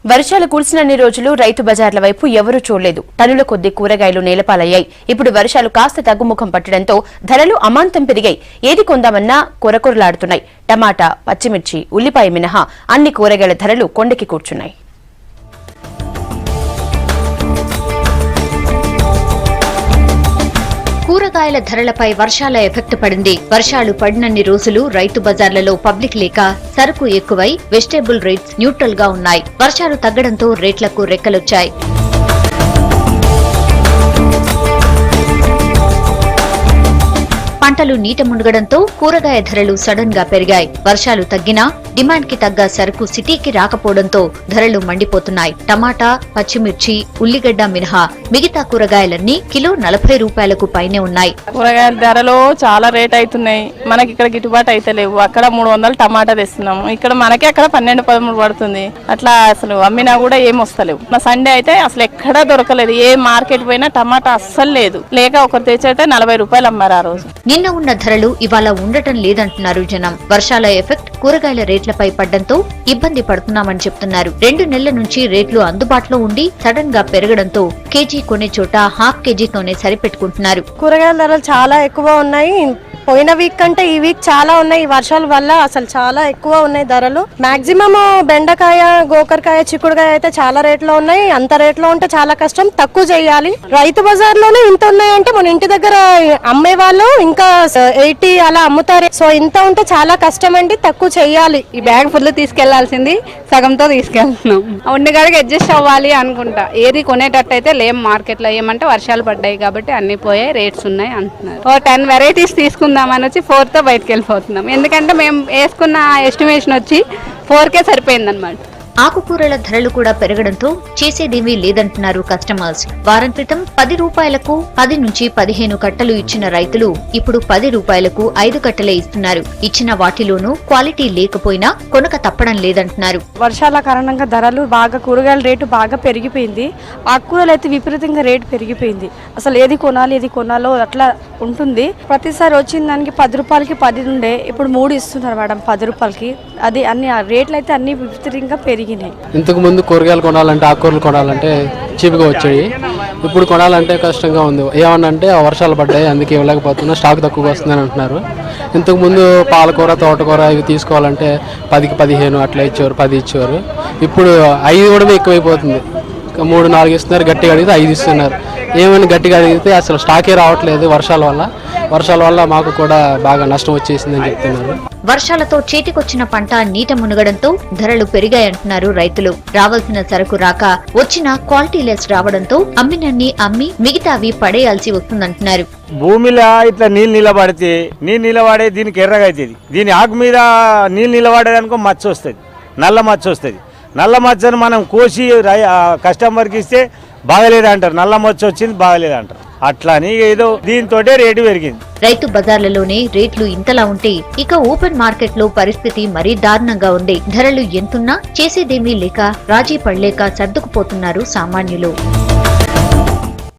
వర్షాలు కురిసినన్ని రోజులు రైతు బజార్ల వైపు ఎవరూ చూడలేదు. టన్నుల కొద్దీ కూరగాయలు నేలపాలయ్యాయి. ఇప్పుడు వర్షాలు కాస్త తగ్గుముఖం పట్టడంతో ధరలు అమాంతం పెరిగాయి. ఏది కొందామన్నా కొరకొరలాడుతున్నాయి. టమాటా, పచ్చిమిర్చి, ఉల్లిపాయ మినహా అన్ని కూరగాయల ధరలు కొండకి కూర్చున్నాయి. కూరగాయల ధరలపై వర్షాల ఎఫెక్ట్ పడింది. వర్షాలు పడినన్ని రోజులు రైతు బజార్లలో పబ్లిక్ లేక సరుకు ఎక్కువై వెజిటేబుల్ రేట్స్ న్యూట్రల్ గా ఉన్నాయి. వర్షాలు తగ్గడంతో రేట్లకు రెక్కలొచ్చాయి. పంటలు నీట మునగడంతో కూరగాయ ధరలు సడన్ గా పెరిగాయి. వర్షాలు తగ్గినా డిమాండ్ కి తగ్గ సరుకు సిటీకి రాకపోవడంతో ధరలు మండిపోతున్నాయి. టమాటా, పచ్చిమిర్చి, ఉల్లిగడ్డ మినహా మిగతా కూరగాయలన్నీ కిలో 40 రూపాయలకు పైనే ఉన్నాయి. కూరగాయల ధరలు చాలా రేట్ అవుతున్నాయి. మనకి ఇక్కడ గిట్టుబాటు అయితే లేవు. అక్కడ 300 టమాటా తెస్తున్నాము, ఇక్కడ మనకి అక్కడ 12-13 పడుతుంది. అట్లా అసలు అమ్మినా కూడా ఏం వస్తలేవు. మా సండే అయితే అసలు ఎక్కడా దొరకలేదు. ఏ మార్కెట్ పోయినా టమాటా అస్సలు లేదు. లేక ఒకరు తెచ్చైతే 40 రూపాయలు అమ్మారు ఆ రోజు. నిన్న ఉన్న ధరలు ఇవాళ ఉండటం లేదంటున్నారు జనం. వర్షాల ఎఫెక్ట్ కూరగాయల రేట్లపై పడ్డంతో ఇబ్బంది పడుతున్నామని చెప్తున్నారు. 2 నెలల నుంచి రేట్లు అందుబాటులో ఉండి సడన్ గా పెరగడంతో కేజీ కొనే చోట హాఫ్ కేజీతోనే సరిపెట్టుకుంటున్నారు. కూరగాయల ధరలు చాలా ఎక్కువ ఉన్నాయి. పోయిన వీక్ కంటే ఈ వీక్ చాలా ఉన్నాయి. వర్షాల వల్ల అసలు చాలా ఎక్కువ ఉన్నాయి ధరలు. మాక్సిమం బెండకాయ, గోకరకాయ, చిక్కుడుకాయ అయితే చాలా రేట్లో ఉన్నాయి. అంత రేట్లో ఉంటే చాలా కష్టం, తక్కువ చేయాలి. రైతు బజార్ లోనే ఇంత ఉన్నాయంటే మన ఇంటి దగ్గర అమ్మే వాళ్ళు ఇంకా 80 అలా అమ్ముతారు. సో ఇంత ఉంటే చాలా కష్టం అండి, తక్కువ చెయ్యాలి. ఈ బ్యాగ్ ఫుల్ తీసుకెళ్లాల్సింది సగంతో తీసుకెళ్తున్నాం. ఉండి గడికి అడ్జస్ట్ అవ్వాలి అనుకుంటా. ఏది కొనేటట్టు అయితే లేం. మార్కెట్ లో ఏమంటే వర్షాలు పడ్డాయి కాబట్టి అన్ని పోయాయి, రేట్స్ ఉన్నాయి అంటున్నారు. 10 వెరైటీస్ తీసుకుందామని వచ్చి 4తో బయటకు వెళ్ళిపోతున్నాం. ఎందుకంటే మేము వేసుకున్న ఎస్టిమేషన్ వచ్చి 4కే సరిపోయిందన్నమాట. ఆకుకూరల ధరలు కూడా పెరగడంతో చేసేదేమీ లేదంటున్నారు కస్టమర్స్. వారం క్రితం 10 రూపాయలకు 10 నుంచి 15 కట్టలు ఇచ్చిన రైతులు ఇప్పుడు 10 రూపాయలకు 5 కట్టలే ఇస్తున్నారు. ఇచ్చిన వాటిలోనూ క్వాలిటీ లేకపోయినా కొనక తప్పడం లేదంటున్నారు. వర్షాల కారణంగా ధరలు బాగా, కూరగాయల రేటు బాగా పెరిగిపోయింది. ఆకుకూరలు అయితే విపరీతంగా రేటు పెరిగిపోయింది. అసలు ఏది కొనాలి, ఏది కొనాలో అట్లా ఉంటుంది. ప్రతిసారి వచ్చిన దానికి 10 రూపాయలకి 10 ఉండే, ఇప్పుడు 3 ఇస్తున్నారు మేడం 10 రూపాయలకి. అది అన్ని రేట్లు అయితే అన్ని విపరీతంగా పెరిగినాయి. ఇంతకు ముందు కూరగాయలు కొనాలంటే, ఆకుకూరలు కొనాలంటే చీప్గా వచ్చాయి. ఇప్పుడు కొనాలంటే కష్టంగా ఉంది. ఏమన్నంటే వర్షాలు పడ్డాయి, అందుకే ఇవ్వలేకపోతున్నా, స్టాక్ తక్కువగా వస్తుందని అంటున్నారు. ఇంతకు ముందు పాలకూర, తోటకూర ఇవి తీసుకోవాలంటే 10కి 15 అట్లా ఇచ్చేవారు, 10 ఇచ్చేవారు. ఇప్పుడు 5 కూడా ఎక్కువైపోతుంది. 3-4 ఇస్తున్నారు, గట్టిగా అడిగితే 5 ఇస్తున్నారు. ఏమైనా గట్టిగా అడిగితే అసలు స్టాకే రావట్లేదు. వర్షాల వల్ల మాకు కూడా బాగా నష్టం వచ్చేసిందని చెప్తున్నారు. వర్షాలతో చేతికొచ్చిన పంట నీట మునగడంతో ధరలు పెరిగాయంటున్నారు రైతులు. రావాల్సిన సరుకు రాక, వచ్చిన క్వాలిటీ లెస్ రావడంతో అమ్మినన్ని అమ్మి మిగతావి పడేయాల్సి వస్తుందంటున్నారు. భూమిలో ఇట్లా నీళ్ళు నిలబడితే నిలబడే దీనికి ఎర్రగా అవుతుంది. దీని ఆకు మీద నీళ్ళు నిలబడేదనుకో మచ్చ వస్తుంది, నల్ల మచ్చ వస్తుంది. నల్ల మచ్చను మనం కోసి కస్టమర్కి ఇస్తే బాగలేదంటారు, నల్ల మచ్చ వచ్చింది బాగలేదంటారు. అట్లా అని ఏదో దీంతో రేటు పెరిగింది. రైతు బజార్లలోనే రేట్లు ఇంతలా ఉంటే ఇక ఓపెన్ మార్కెట్ లో పరిస్థితి మరీ దారుణంగా ఉంది. ధరలు ఎంతున్నా చేసేదేమీ లేక రాజీ పడలేక సర్దుకుపోతున్నారు సామాన్యులు.